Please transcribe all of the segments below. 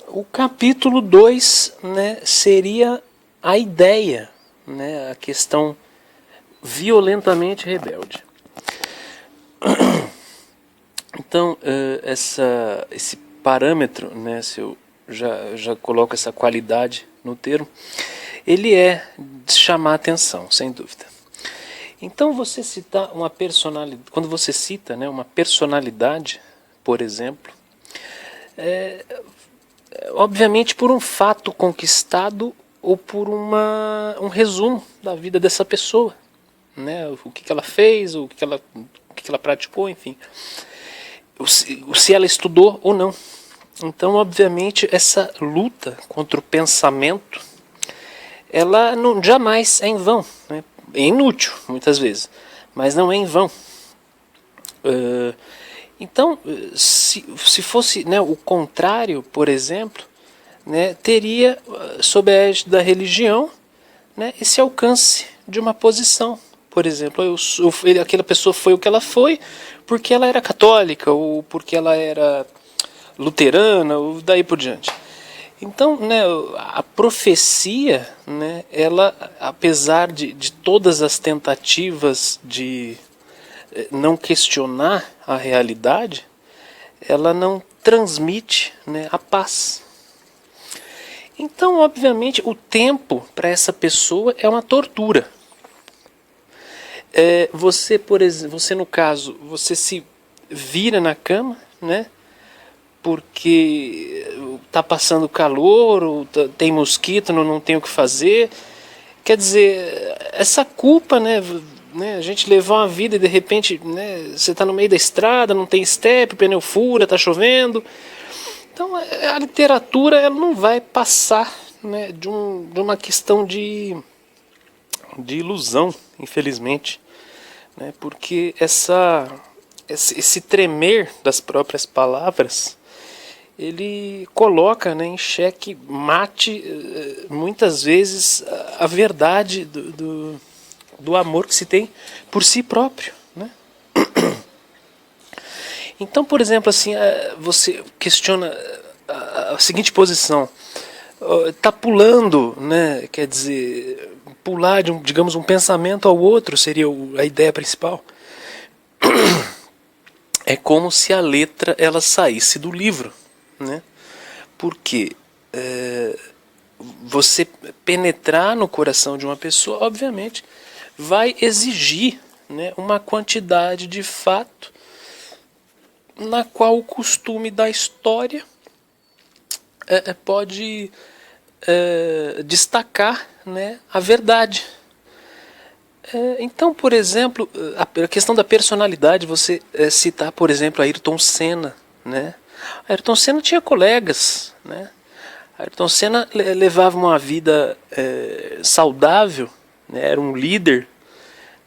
O capítulo 2, né, seria a ideia, né, a questão violentamente rebelde. Então, esse parâmetro, né, se eu já coloco essa qualidade no termo, ele é de chamar atenção, sem dúvida. Então, você citar uma personalidade, quando você cita, né, uma personalidade, por exemplo, obviamente por um fato conquistado ou por um resumo da vida dessa pessoa, né, o que ela fez, o que ela praticou, enfim, se ela estudou ou não. Então, obviamente, essa luta contra o pensamento, ela não, jamais é em vão, né? É inútil, muitas vezes, mas não é em vão. Então, se fosse, né, o contrário, por exemplo, né, teria, sob a égide da religião, né, esse alcance de uma posição. Por exemplo, aquela pessoa foi o que ela foi porque ela era católica, ou porque ela era luterana, ou daí por diante. Então, né, a profecia, né, ela, apesar de todas as tentativas de não questionar a realidade, ela não transmite, né, a paz. Então, obviamente, o tempo para essa pessoa é uma tortura. Você, por exemplo, você no caso, você se vira na cama, né? Porque está passando calor, ou tem mosquito, não tem o que fazer. Quer dizer, essa culpa, né, a gente levar uma vida e de repente, né, você está no meio da estrada, não tem step, o pneu fura, está chovendo. Então a literatura ela não vai passar, né, de uma questão de ilusão, infelizmente, né, porque esse tremer das próprias palavras ele coloca, né, em xeque mate muitas vezes a verdade do amor que se tem por si próprio, né? Então, por exemplo, assim, você questiona a seguinte posição: está pulando, né? Quer dizer, pular de digamos, um pensamento ao outro seria a ideia principal. É como se a letra ela saísse do livro, né? Porque você penetrar no coração de uma pessoa, obviamente, vai exigir, né, uma quantidade de fato na qual o costume da história pode destacar, né, a verdade. Então, por exemplo, a questão da personalidade, você citar, por exemplo, Ayrton Senna, né? Ayrton Senna tinha colegas, né? Ayrton Senna levava uma vida saudável, né? Era um líder,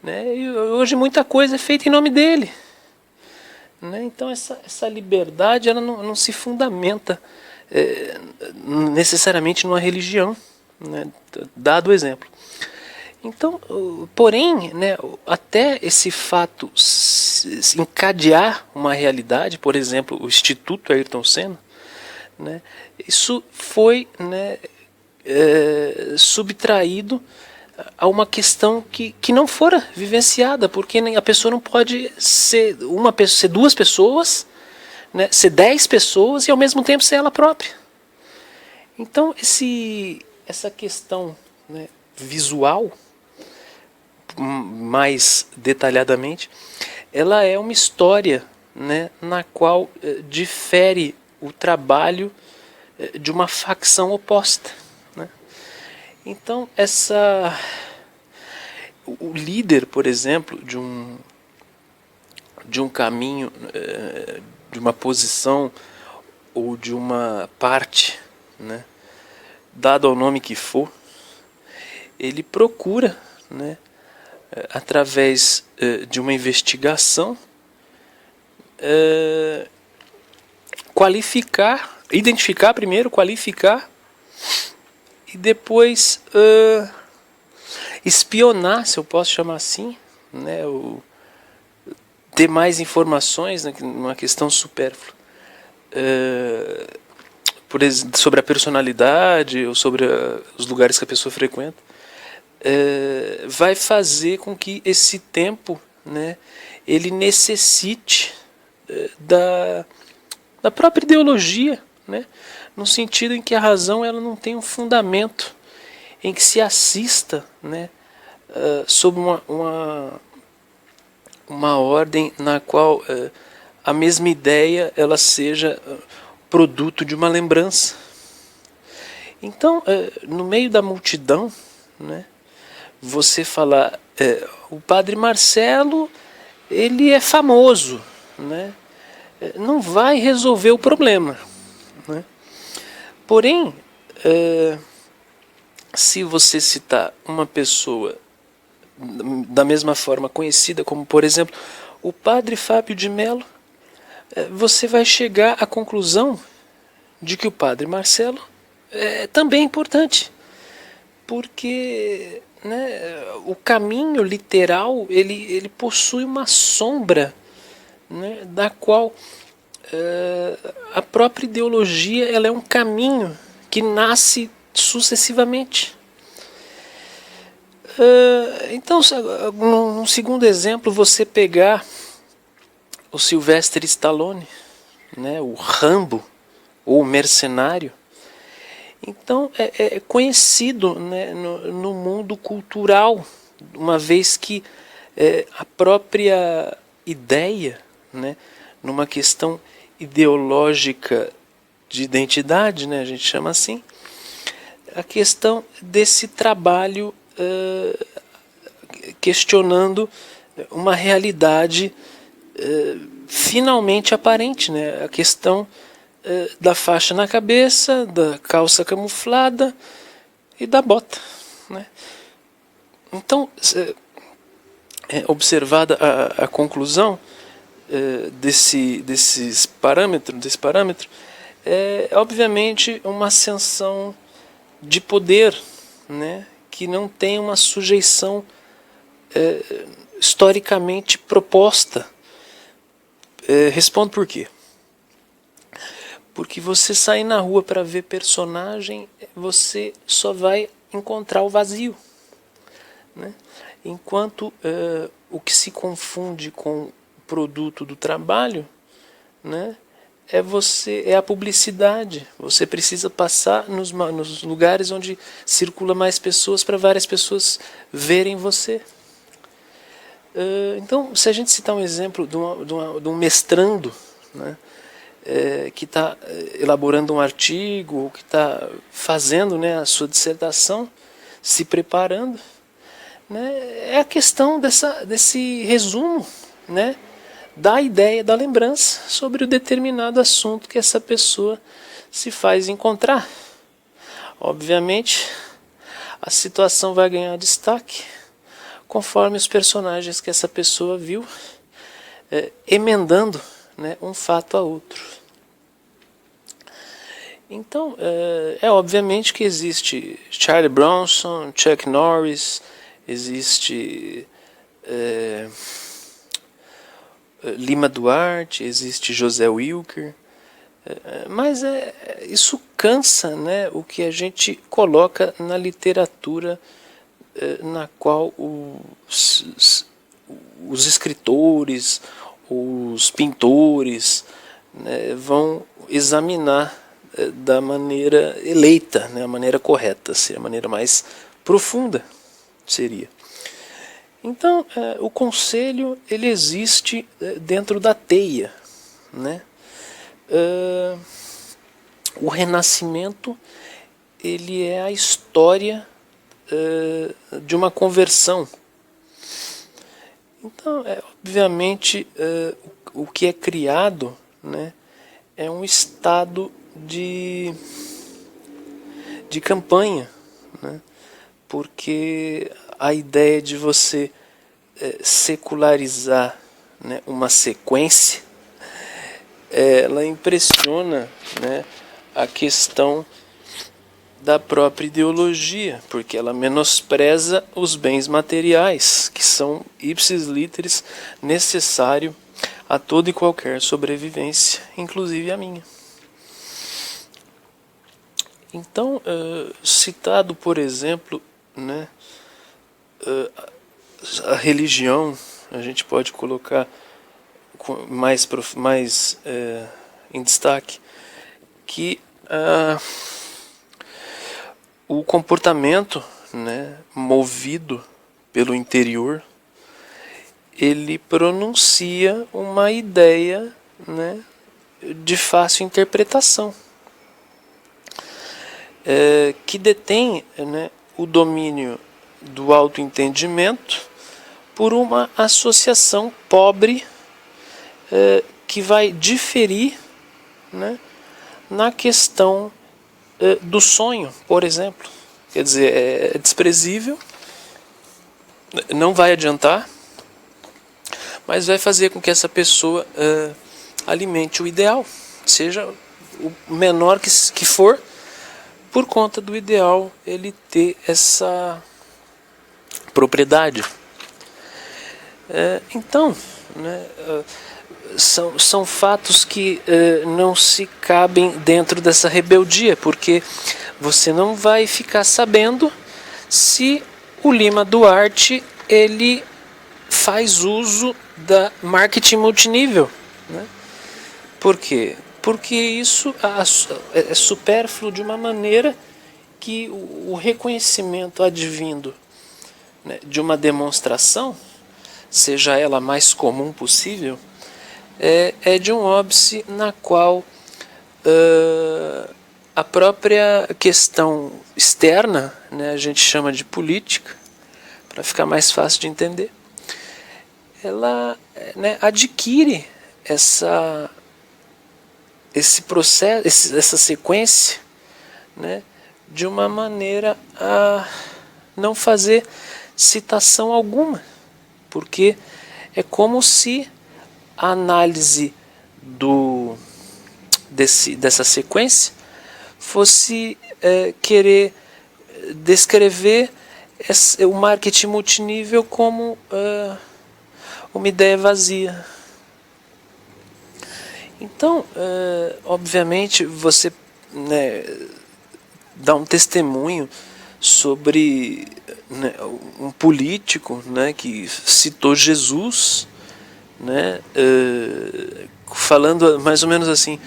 né? E hoje muita coisa é feita em nome dele, né? Então essa liberdade ela não se fundamenta necessariamente numa religião, né? Dado o exemplo. Então, porém, né, até esse fato encadear uma realidade, por exemplo, o Instituto Ayrton Senna, né, isso foi, né, subtraído a uma questão que não fora vivenciada, porque a pessoa não pode ser ser duas pessoas, né, ser 10 pessoas e ao mesmo tempo ser ela própria. Então, essa questão, né, visual, mais detalhadamente, ela é uma história, né, na qual difere o trabalho de uma facção oposta, né? Então o líder, por exemplo, de um caminho, de uma posição ou de uma parte, né, dado ao nome que for, ele procura, né, através de uma investigação, qualificar, identificar primeiro, qualificar e depois espionar, se eu posso chamar assim, né, ter mais informações, né, numa questão supérflua, sobre a personalidade ou sobre os lugares que a pessoa frequenta, vai fazer com que esse tempo, né, ele necessite da própria ideologia, né, no sentido em que a razão ela não tem um fundamento em que se assista, né, sob uma ordem na qual a mesma ideia ela seja produto de uma lembrança. Então, no meio da multidão, né, você falar, o Padre Marcelo, ele é famoso, né, não vai resolver o problema, né? Porém, se você citar uma pessoa da mesma forma conhecida como, por exemplo, o Padre Fábio de Mello, você vai chegar à conclusão de que o Padre Marcelo também é importante, porque, né, o caminho literal ele possui uma sombra, né, da qual a própria ideologia ela é um caminho que nasce sucessivamente. Então, num segundo exemplo, você pegar o Sylvester Stallone, né, o Rambo, ou o Mercenário. Então, é conhecido, né, no mundo cultural, uma vez que a própria ideia, né, numa questão ideológica de identidade, né, a gente chama assim, a questão desse trabalho questionando uma realidade finalmente aparente, né? A questão da faixa na cabeça, da calça camuflada e da bota, né? Então, observada a conclusão desse parâmetro, é obviamente uma ascensão de poder, né, que não tem uma sujeição historicamente proposta. Respondo por quê? Porque você sair na rua para ver personagem, você só vai encontrar o vazio, né? Enquanto o que se confunde com o produto do trabalho, né, é a publicidade. Você precisa passar nos lugares onde circula mais pessoas para várias pessoas verem você. Então, se a gente citar um exemplo de um mestrando, né, que está elaborando um artigo, ou que está fazendo, né, a sua dissertação, se preparando, né, é a questão desse resumo, né, da ideia, da lembrança sobre o determinado assunto que essa pessoa se faz encontrar. Obviamente, a situação vai ganhar destaque conforme os personagens que essa pessoa viu, emendando, né, um fato a outro. Então, obviamente que existe Charlie Bronson, Chuck Norris, existe Lima Duarte, existe José Wilker, mas isso cansa, né, o que a gente coloca na literatura na qual os escritores, os pintores, né, vão examinar da maneira eleita, né, a maneira correta, seria a maneira mais profunda seria. Então, o conselho ele existe dentro da teia, né? O renascimento ele é a história de uma conversão. Então, obviamente, o que é criado, né, é um estado de campanha, né, porque a ideia de você secularizar, né, uma sequência, ela impressiona, né, a questão da própria ideologia, porque ela menospreza os bens materiais, que são ipsis literis necessário a toda e qualquer sobrevivência, inclusive a minha. Então, citado, por exemplo, né, a religião, a gente pode colocar mais em destaque que o comportamento, né, movido pelo interior, ele pronuncia uma ideia, né, de fácil interpretação, que detém, né, o domínio do autoentendimento por uma associação pobre que vai diferir, né, na questão do sonho, por exemplo. Quer dizer, é desprezível, não vai adiantar, mas vai fazer com que essa pessoa alimente o ideal, seja o menor que for, por conta do ideal ele ter essa propriedade. Então, né, são fatos que não se cabem dentro dessa rebeldia, porque você não vai ficar sabendo se o Lima Duarte ele faz uso da marketing multinível, né? Por quê? Porque isso é supérfluo de uma maneira que o reconhecimento advindo, né, de uma demonstração, seja ela mais comum possível, é de um óbice na qual a própria questão externa, né, a gente chama de política, para ficar mais fácil de entender, ela, né, adquire esse processo, essa sequência, né, de uma maneira a não fazer citação alguma, porque é como se a análise dessa sequência fosse querer descrever o marketing multinível como uma ideia vazia. Então, obviamente, você, né, dá um testemunho sobre, né, um político, né, que citou Jesus, né, falando mais ou menos assim: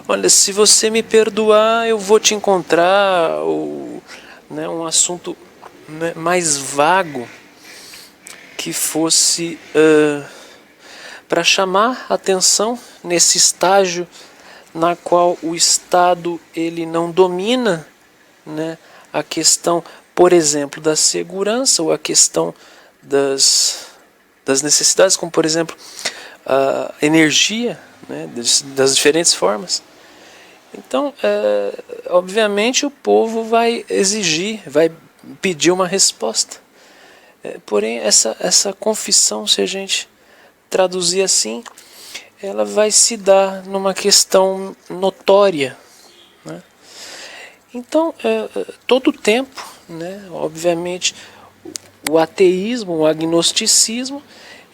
olha, se você me perdoar, eu vou te encontrar, ou, né, um assunto, né, mais vago, que fosse para chamar atenção nesse estágio na qual o Estado ele não domina, né, a questão, por exemplo, da segurança, ou a questão das necessidades, como por exemplo a energia, né, das diferentes formas. Então, obviamente, o povo vai exigir, vai pedir uma resposta. Porém, essa confissão, se a gente traduzir assim, ela vai se dar numa questão notória, né? Então, todo o tempo, né, obviamente, o ateísmo, o agnosticismo,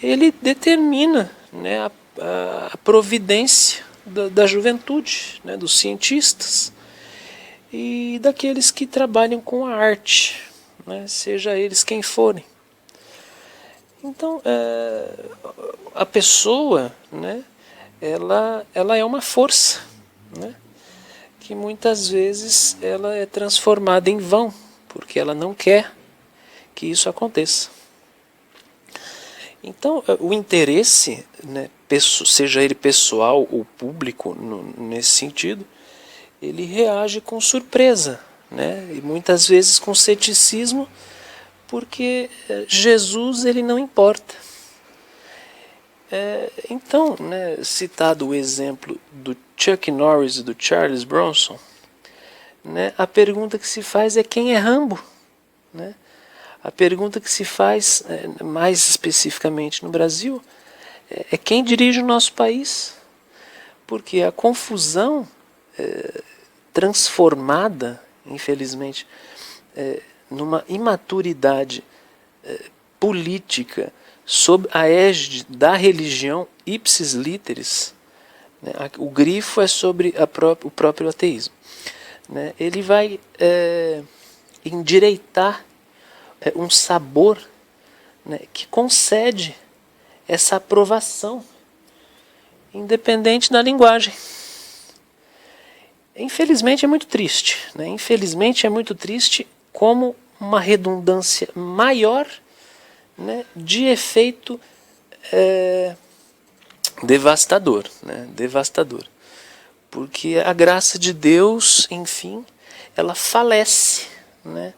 ele determina, né, a providência da juventude, né, dos cientistas e daqueles que trabalham com a arte, né, seja eles quem forem. Então, a pessoa, né, ela é uma força, né, que muitas vezes ela é transformada em vão, porque ela não quer que isso aconteça. Então, o interesse, né, seja ele pessoal ou público, nesse sentido, ele reage com surpresa, né, e muitas vezes com ceticismo, porque Jesus ele não importa. Então, né, citado o exemplo do Chuck Norris e do Charles Bronson, né, a pergunta que se faz é: quem é Rambo? Né? A pergunta que se faz, mais especificamente no Brasil, é quem dirige o nosso país? Porque a confusão transformada, infelizmente, numa imaturidade política sob a égide da religião ipsis literis, né? O grifo é sobre o próprio ateísmo. né, ele vai endireitar um sabor, né, que concede essa aprovação, independente da linguagem. Infelizmente é muito triste, né? Infelizmente é muito triste como uma redundância maior, né, de efeito devastador, né? Devastador. Porque a graça de Deus, enfim, ela falece, né?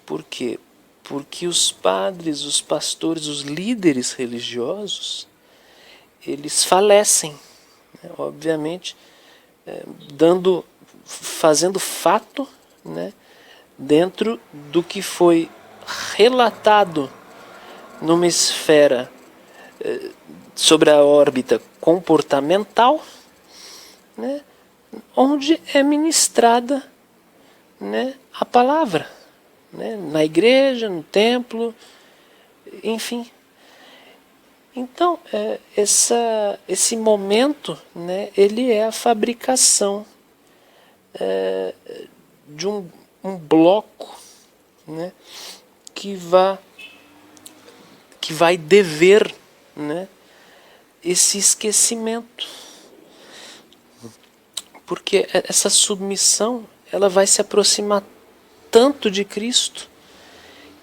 Por quê? Porque os padres, os pastores, os líderes religiosos, eles falecem, né? Obviamente, fazendo fato, né, dentro do que foi relatado numa esfera sobre a órbita comportamental, né, onde é ministrada, né, a palavra, né, na igreja, no templo, enfim. Então, esse momento, né, ele é a fabricação de um bloco, né, que vai dever, né, esse esquecimento. Porque essa submissão, ela vai se aproximar tanto de Cristo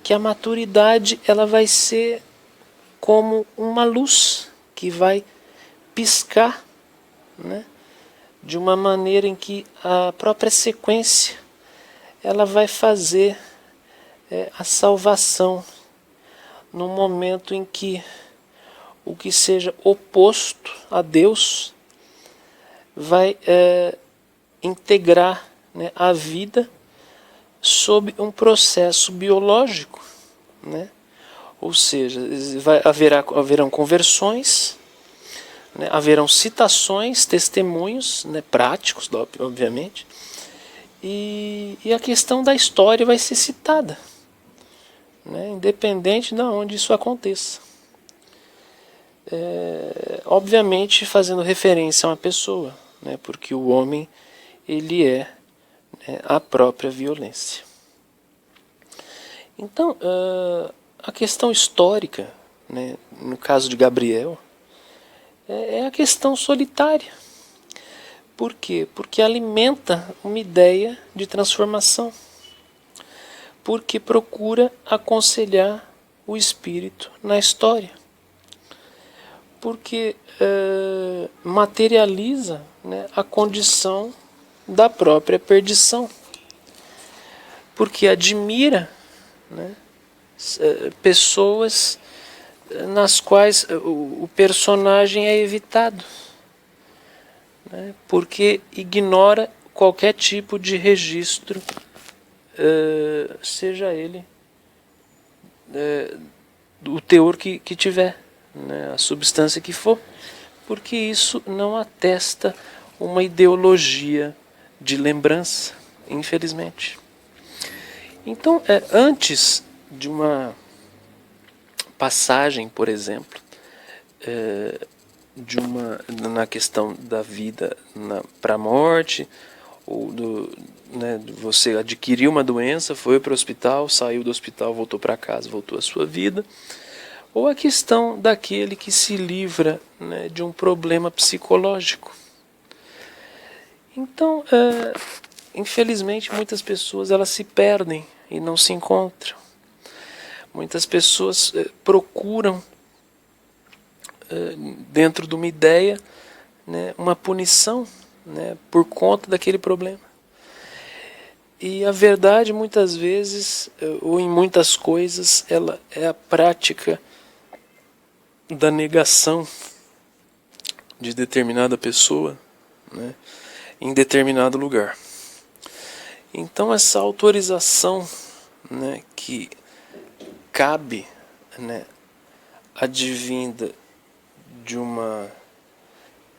que a maturidade, ela vai ser como uma luz que vai piscar, né, de uma maneira em que a própria sequência, ela vai fazer a salvação no momento em que o que seja oposto a Deus vai integrar, né, a vida sob um processo biológico, né? Ou seja, haverão conversões, né, haverão citações, testemunhos, né, práticos, obviamente, e a questão da história vai ser citada, né, independente de onde isso aconteça. Obviamente fazendo referência a uma pessoa, né, porque o homem, ele é, né, a própria violência. Então, a questão histórica, né, no caso de Gabriel, é a questão solitária. Por quê? Porque alimenta uma ideia de transformação. Porque procura aconselhar o espírito na história. Porque materializa, né, a condição da própria perdição. Porque admira, né, pessoas nas quais o personagem é evitado, né, porque ignora qualquer tipo de registro, seja ele o teor que tiver, né, a substância que for, porque isso não atesta uma ideologia de lembrança, infelizmente. Então, antes de uma passagem, por exemplo, na questão da vida para a morte, ou né, você adquiriu uma doença, foi para o hospital, saiu do hospital, voltou para casa, voltou à sua vida, ou a questão daquele que se livra, né, de um problema psicológico. Então, infelizmente, muitas pessoas elas se perdem e não se encontram. Muitas pessoas procuram, dentro de uma ideia, né, uma punição, né, por conta daquele problema. E a verdade, muitas vezes, ou em muitas coisas, ela é a prática da negação de determinada pessoa, né, em determinado lugar. Então essa autorização, né, que cabe, né, advinda de uma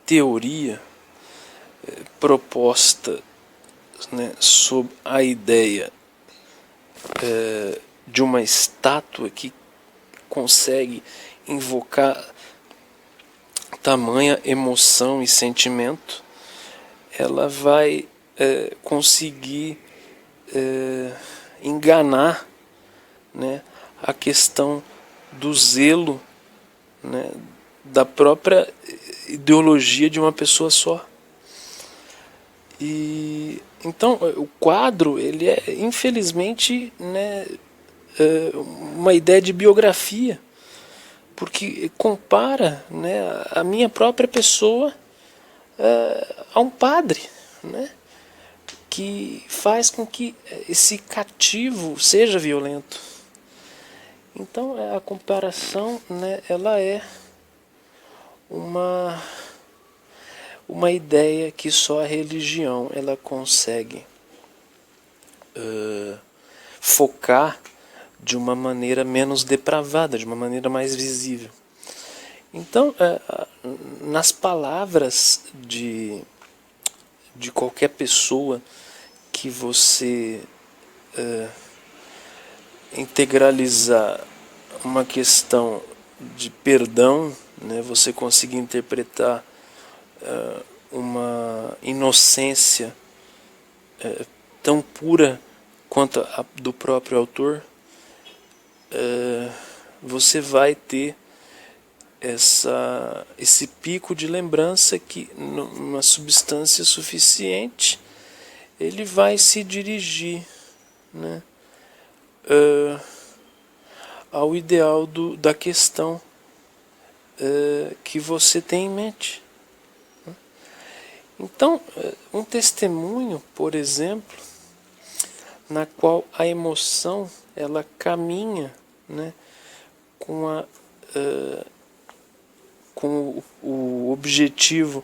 teoria proposta, né, sob a ideia de uma estátua que consegue invocar tamanha emoção e sentimento, ela vai conseguir enganar, né, a questão do zelo, né, da própria ideologia de uma pessoa só. E então o quadro, ele é infelizmente, né, uma ideia de biografia, porque compara, né, a minha própria pessoa a um padre, né, que faz com que esse cativo seja violento. Então a comparação, né, ela é uma ideia que só a religião ela consegue focar de uma maneira menos depravada, de uma maneira mais visível. Então, nas palavras de qualquer pessoa que você integralizar uma questão de perdão, né, você conseguir interpretar uma inocência tão pura quanto a do próprio autor, você vai ter esse pico de lembrança que, numa substância suficiente, ele vai se dirigir, né, ao ideal da questão que você tem em mente. Então, um testemunho, por exemplo, na qual a emoção ela caminha, né, com o objetivo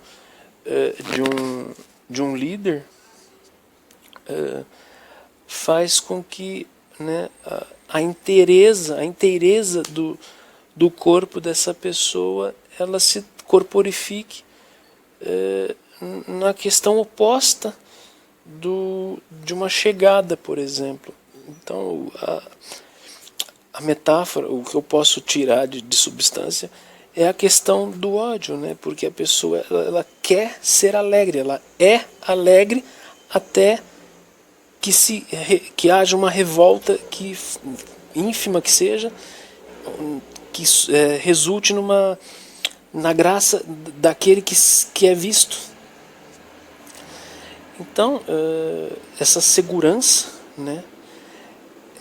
de um líder, faz com que, né, a inteireza do corpo dessa pessoa ela se corporifique na questão oposta de uma chegada, por exemplo. Então a metáfora, o que eu posso tirar de substância é a questão do ódio, né? Porque a pessoa ela quer ser alegre, ela é alegre até que haja uma revolta, que ínfima que seja, que resulte na graça daquele que é visto. Então, essa segurança, né,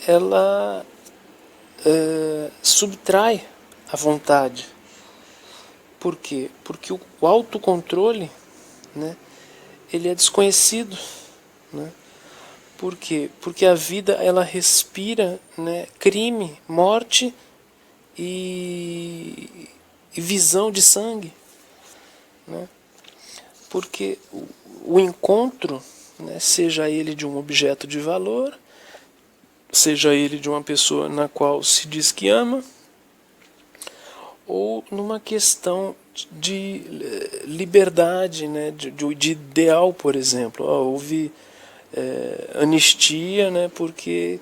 ela subtrai a vontade. Por quê? Porque o autocontrole, né, ele é desconhecido, né? Por quê? Porque a vida ela respira, né, crime, morte e visão de sangue, né? Porque o encontro, né, seja ele de um objeto de valor, seja ele de uma pessoa na qual se diz que ama, ou numa questão de liberdade, né, de ideal, por exemplo. Houve anistia, né, porque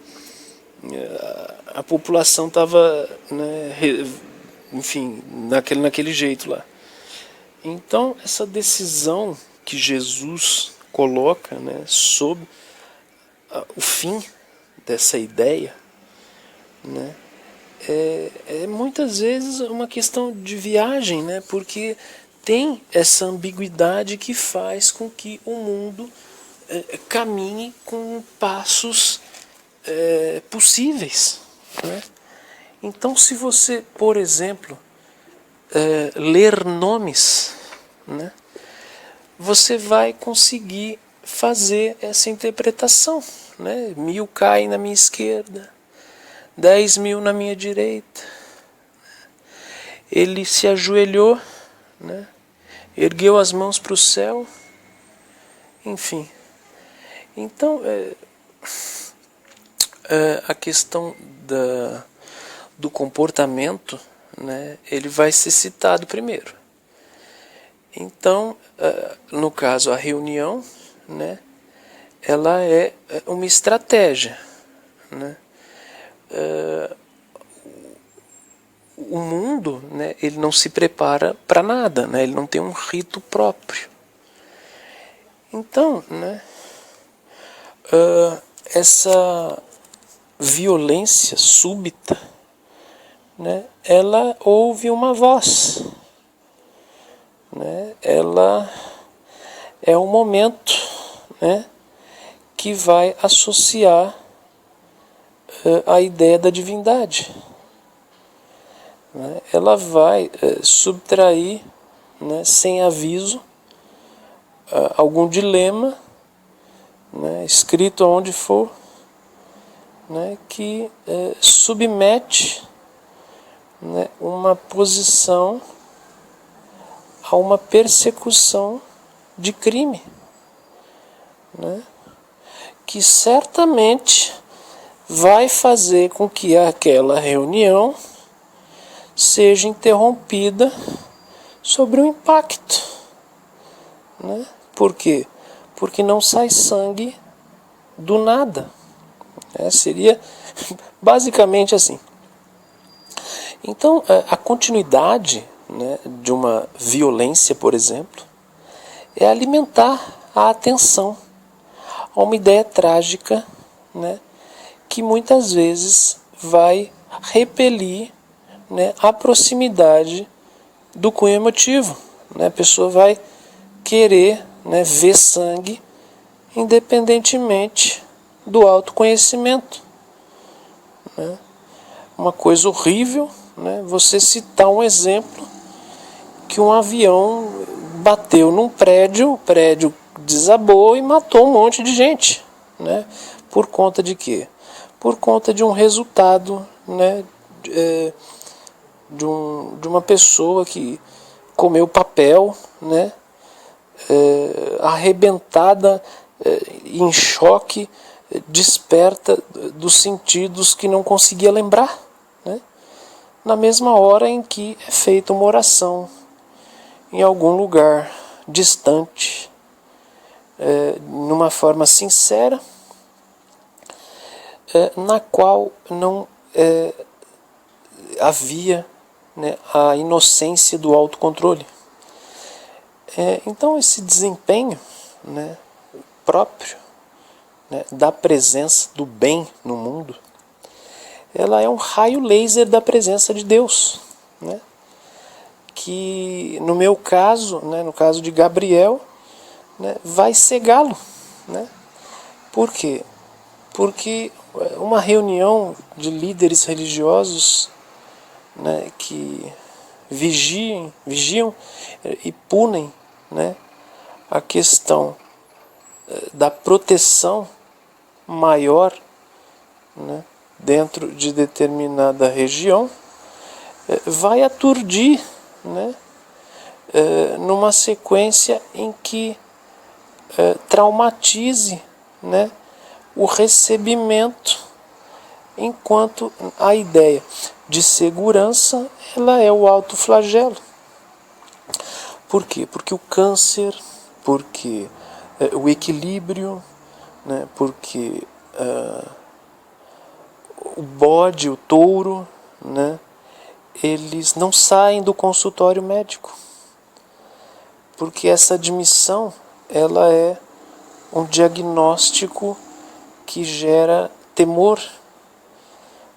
a população estava, né, enfim, naquele jeito lá. Então, essa decisão que Jesus coloca, né, sobre o fim dessa ideia, né, é muitas vezes uma questão de viagem, né, porque tem essa ambiguidade que faz com que o mundo caminhe com passos possíveis, né? Então, se você, por exemplo, ler nomes, né, você vai conseguir fazer essa interpretação, né? 1000 caem na minha esquerda, 10.000 na minha direita. Ele se ajoelhou, né, ergueu as mãos para o céu, enfim. Então, a questão do comportamento, né, ele vai ser citado primeiro. Então, no caso, a reunião, né, ela é uma estratégia, né? O mundo, né, ele não se prepara para nada, né, ele não tem um rito próprio. Então, né, essa violência súbita, né, ela ouve uma voz, né, ela é um momento, né, que vai associar a ideia da divindade, né, ela vai subtrair, né, sem aviso, algum dilema, né, escrito aonde for, né, que submete, né, uma posição a uma persecução de crime, né, que certamente vai fazer com que aquela reunião seja interrompida sobre o impacto, né? Por quê? Porque não sai sangue do nada, né? Seria basicamente assim. Então, a continuidade, né, de uma violência, por exemplo, é alimentar a atenção a uma ideia trágica, né, que muitas vezes vai repelir, né, a proximidade do cunho emotivo, né? A pessoa vai querer, né, ver sangue independentemente do autoconhecimento, né? Uma coisa horrível, né, você citar um exemplo que um avião bateu num prédio, o prédio desabou e matou um monte de gente, né? Por conta de quê? Por conta de um resultado, né, de uma pessoa que comeu papel, né, arrebentada, em choque, desperta dos sentidos que não conseguia lembrar, né, na mesma hora em que é feita uma oração em algum lugar distante, numa forma sincera, na qual não havia, né, a inocência do autocontrole. Então esse desempenho, né, próprio, né, da presença do bem no mundo, ela é um raio laser da presença de Deus, né, que no meu caso, né, no caso de Gabriel, né, vai cegá-lo, né? Por quê? Porque uma reunião de líderes religiosos, né, que vigiam e punem, né, a questão da proteção maior, né, dentro de determinada região, vai aturdir, né, numa sequência em que traumatize, né, o recebimento, enquanto a ideia de segurança ela é o autoflagelo. Por quê? Porque o câncer, porque o equilíbrio, né, porque o bode, o touro, né, eles não saem do consultório médico. Porque essa admissão ela é um diagnóstico que gera temor,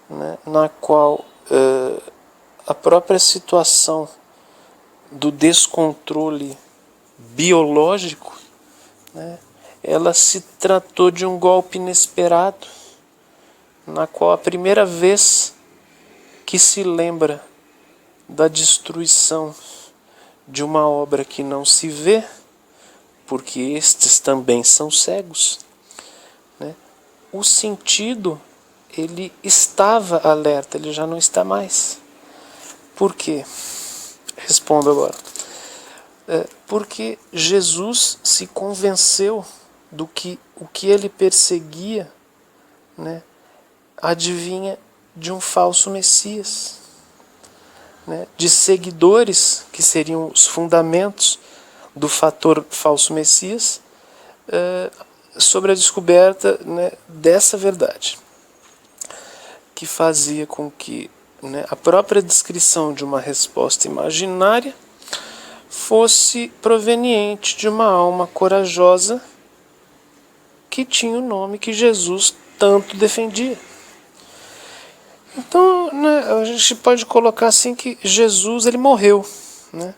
né, na qual a própria situação do descontrole biológico, né, ela se tratou de um golpe inesperado, na qual a primeira vez que se lembra da destruição de uma obra que não se vê, porque estes também são cegos, né, o sentido ele estava alerta, ele já não está mais. Por quê? Respondo agora. Porque Jesus se convenceu do que o que ele perseguia, né, adivinha de um falso Messias, né, de seguidores que seriam os fundamentos do fator falso Messias, sobre a descoberta, né, dessa verdade, que fazia com que, né, a própria descrição de uma resposta imaginária fosse proveniente de uma alma corajosa que tinha o nome que Jesus tanto defendia. Então, né, a gente pode colocar assim que Jesus ele morreu, né?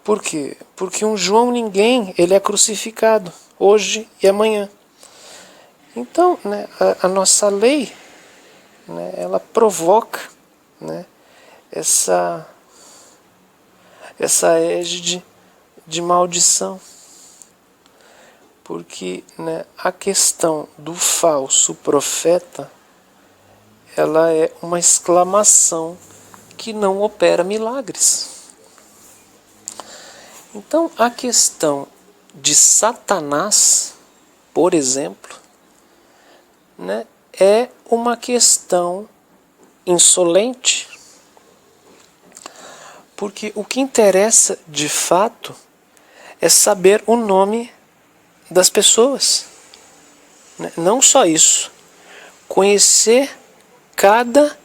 Por quê? Porque um João ninguém ele é crucificado hoje e amanhã. Então, né, a nossa lei, né, ela provoca, né, essa égide de maldição. Porque, né, a questão do falso profeta, ela é uma exclamação que não opera milagres. Então, a questão de Satanás, por exemplo, né, é uma questão insolente, porque o que interessa de fato é saber o nome das pessoas. Não só isso, conhecer cada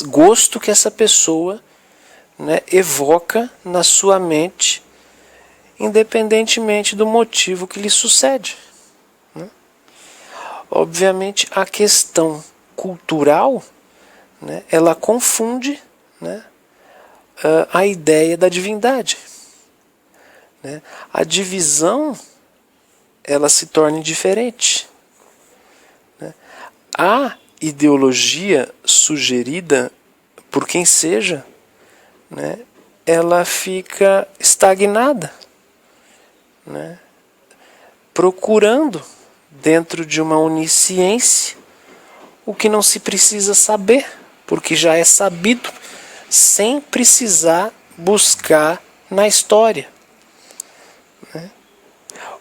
gosto que essa pessoa, né, evoca na sua mente, independentemente do motivo que lhe sucede. Né? Obviamente, a questão cultural, né, ela confunde, né, a ideia da divindade. Né? A divisão ela se torna indiferente. Né? A ideologia sugerida por quem seja, né, ela fica estagnada, né, procurando dentro de uma onisciência o que não se precisa saber, porque já é sabido, sem precisar buscar na história. Né?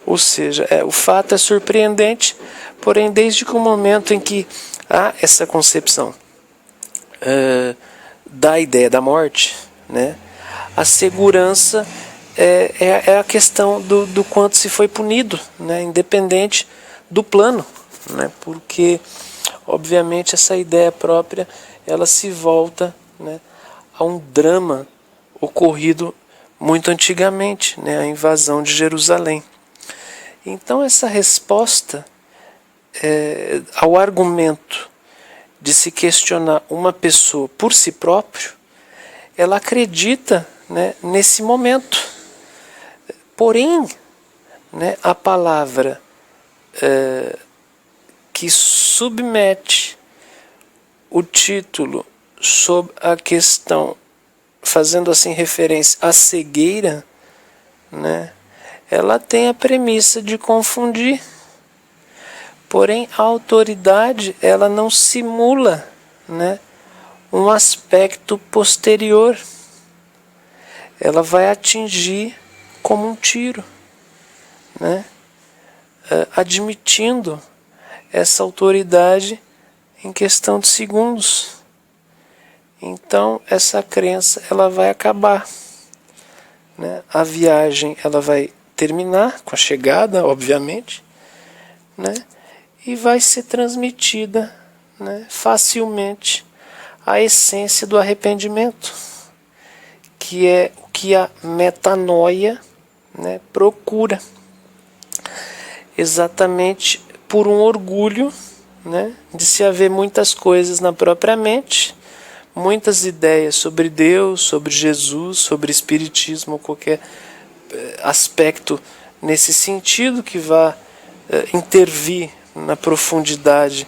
Ou seja, o fato é surpreendente, porém desde que o momento em que há essa concepção da ideia da morte, né, a segurança é a questão do quanto se foi punido, né, independente do plano, né, porque obviamente essa ideia própria ela se volta, né, a um drama ocorrido muito antigamente, né, a invasão de Jerusalém. Então essa resposta ao argumento de se questionar uma pessoa por si próprio, ela acredita, né, nesse momento. Porém, né, a palavra que submete o título sob a questão, fazendo assim referência à cegueira, né, ela tem a premissa de confundir. Porém, a autoridade ela não simula, né, um aspecto posterior. Ela vai atingir como um tiro, né, admitindo essa autoridade em questão de segundos. Então, essa crença ela vai acabar. Né? A viagem ela vai terminar com a chegada, obviamente, né? E vai ser transmitida, né, facilmente a essência do arrependimento, que é o que a metanoia, né, procura, exatamente por um orgulho, né, de se haver muitas coisas na própria mente, muitas ideias sobre Deus, sobre Jesus, sobre Espiritismo, ou qualquer aspecto nesse sentido que vá intervir na profundidade,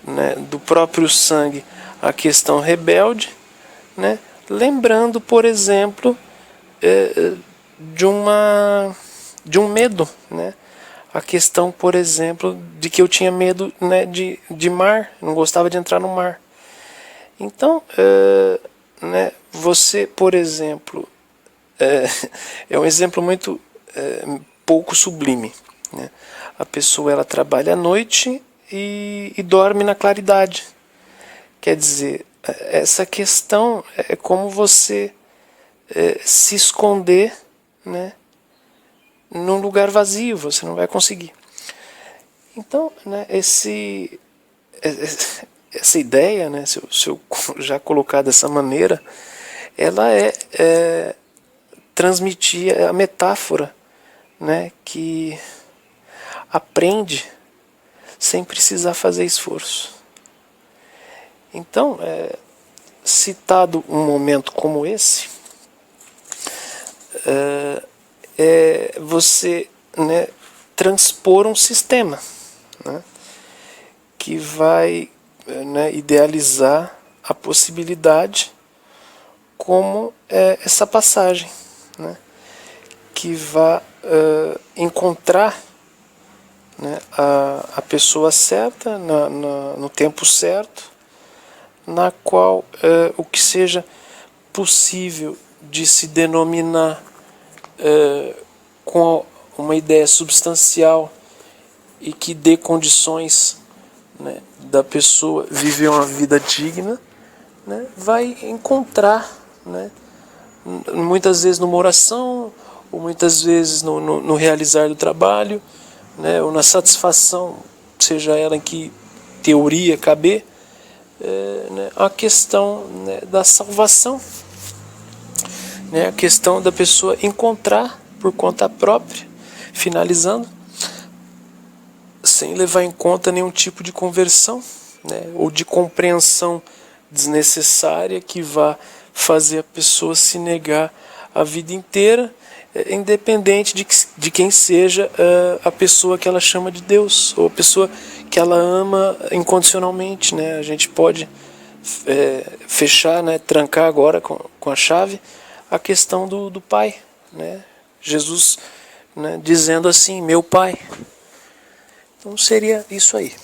né, do próprio sangue a questão rebelde, né, lembrando, por exemplo, de um medo, né, a questão, por exemplo, de que eu tinha medo, né, de mar, não gostava de entrar no mar. Então, né, você, por exemplo, é um exemplo muito pouco sublime. Né? A pessoa ela trabalha à noite e dorme na claridade. Quer dizer, essa questão é como você se esconder, né, num lugar vazio, você não vai conseguir. Então, né, essa ideia, né, se eu já colocar dessa maneira, ela transmitir a metáfora, né, que aprende sem precisar fazer esforço. Então, citado um momento como esse, é você, né, transpor um sistema, né, que vai, né, idealizar a possibilidade como essa passagem, né, que vai encontrar, né, a pessoa certa no tempo certo, na qual o que seja possível de se denominar com uma ideia substancial e que dê condições, né, da pessoa viver uma vida digna, né, vai encontrar, né, muitas vezes numa oração, ou muitas vezes no realizar do trabalho, né, ou na satisfação, seja ela em que teoria caber, né, a questão, né, da salvação, né, a questão da pessoa encontrar por conta própria, finalizando, sem levar em conta nenhum tipo de conversão, né, ou de compreensão desnecessária que vá fazer a pessoa se negar a vida inteira, independente de quem seja a pessoa que ela chama de Deus, ou a pessoa que ela ama incondicionalmente, né? A gente pode fechar, né, trancar agora com a chave a questão do Pai, né? Jesus, né, dizendo assim, meu Pai. Então seria isso aí.